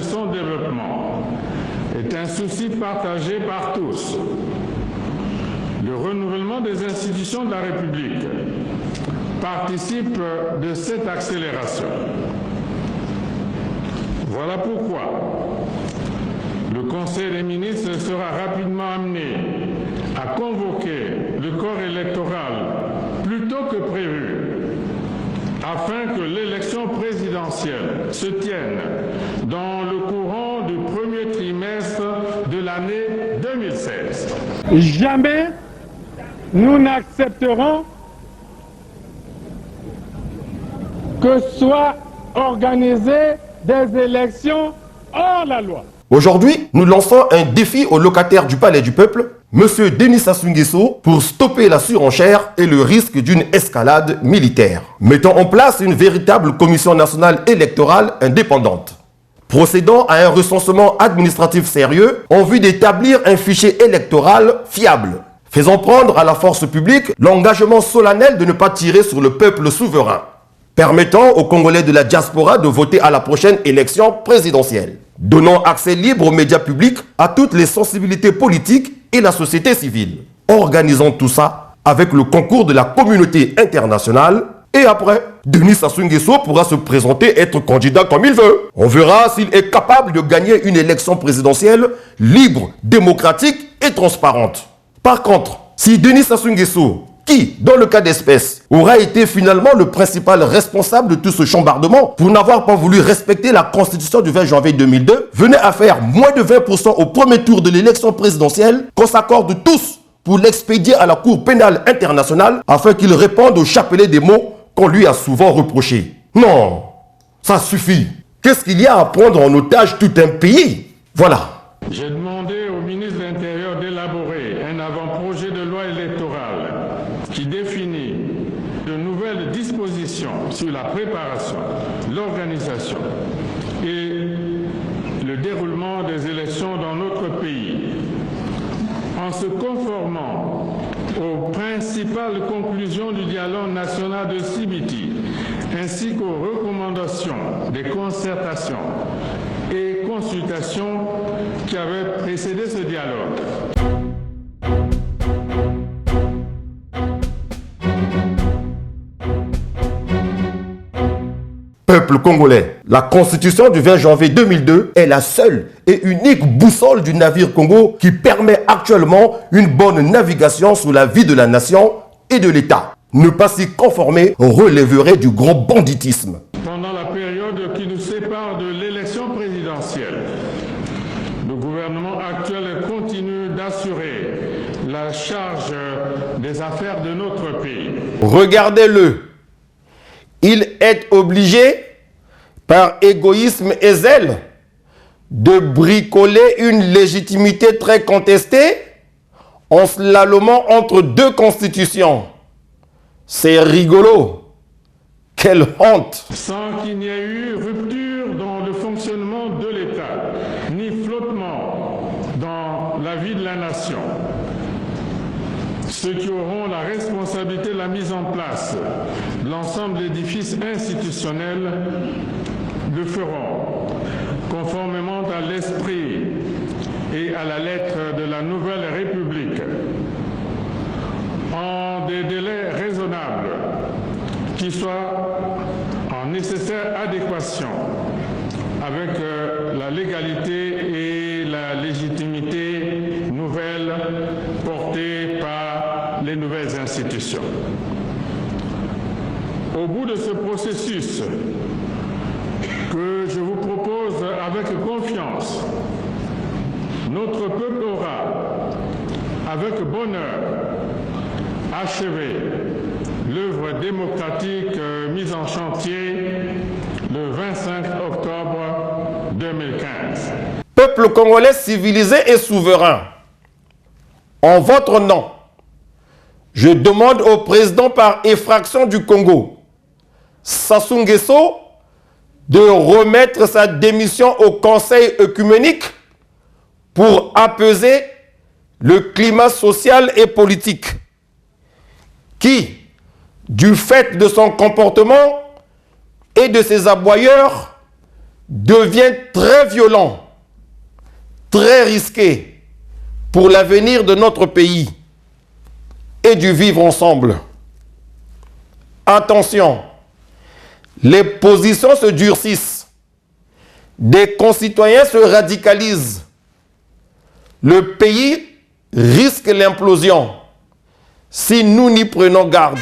son développement est un souci partagé par tous. Le renouvellement des institutions de la République participe de cette accélération. Voilà pourquoi le Conseil des ministres sera rapidement amené à convoquer le corps électoral plus tôt que prévu, afin que l'élection présidentielle se tienne dans le courant du premier trimestre de l'année 2016. Jamais nous n'accepterons que soient organisées des élections hors la loi. Aujourd'hui, nous lançons un défi aux locataires du Palais du Peuple, M. Denis Sassou Nguesso, pour stopper la surenchère et le risque d'une escalade militaire. Mettons en place une véritable commission nationale électorale indépendante, procédant à un recensement administratif sérieux en vue d'établir un fichier électoral fiable, faisant prendre à la force publique l'engagement solennel de ne pas tirer sur le peuple souverain, permettant aux Congolais de la diaspora de voter à la prochaine élection présidentielle, donnant accès libre aux médias publics, à toutes les sensibilités politiques et la société civile. Organisons tout ça avec le concours de la communauté internationale. Et après, Denis Sassou Nguesso pourra se présenter être candidat comme il veut. On verra s'il est capable de gagner une élection présidentielle libre, démocratique et transparente. Par contre, si Denis Sassou Nguesso, qui, dans le cas d'espèce, aura été finalement le principal responsable de tout ce chambardement pour n'avoir pas voulu respecter la constitution du 20 janvier 2002, venait à faire moins de 20% au premier tour de l'élection présidentielle, qu'on s'accorde tous pour l'expédier à la Cour pénale internationale afin qu'il réponde au chapelet des mots qu'on lui a souvent reprochés. Non, ça suffit. Qu'est-ce qu'il y a à prendre en otage tout un pays? Voilà. J'ai demandé au ministre de l'Intérieur d'élaborer un avant-projet de loi électorale qui définit de nouvelles dispositions sur la préparation, l'organisation et le déroulement des élections dans notre pays, en se conformant aux principales conclusions du dialogue national de Sibiti, ainsi qu'aux recommandations des concertations et consultations qui avaient précédé ce dialogue. Peuple congolais, la constitution du 20 janvier 2002 est la seule et unique boussole du navire Congo qui permet actuellement une bonne navigation sur la vie de la nation et de l'État. Ne pas s'y conformer relèverait du gros banditisme. Pendant la période qui nous sépare de l'élection présidentielle, le gouvernement actuel continue d'assurer la charge des affaires de notre pays. Regardez-le. Il est obligé, par égoïsme et zèle, de bricoler une légitimité très contestée en slalomant entre deux constitutions. C'est rigolo. Quelle honte! Sans qu'il n'y ait eu rupture dans le fonctionnement de l'État, ni flottement dans la vie de la nation. Ceux qui auront la responsabilité de la mise en place de l'ensemble de l'édifice institutionnel le feront, conformément à l'esprit et à la lettre de la Nouvelle République, en des délais raisonnables qui soient en nécessaire adéquation avec la légalité et la légitimité nouvelle portée par les nouvelles institutions. Au bout de ce processus que je vous propose avec confiance, notre peuple aura, avec bonheur, achevé l'œuvre démocratique mise en chantier le 25 octobre 2015. Peuple congolais civilisé et souverain, en votre nom, je demande au président par effraction du Congo, Sassou Nguesso, de remettre sa démission au Conseil œcuménique pour apaiser le climat social et politique qui, du fait de son comportement et de ses aboyeurs, devient très violent, très risqué pour l'avenir de notre pays et du vivre ensemble. Attention, les positions se durcissent, des concitoyens se radicalisent. Le pays risque l'implosion si nous n'y prenons garde.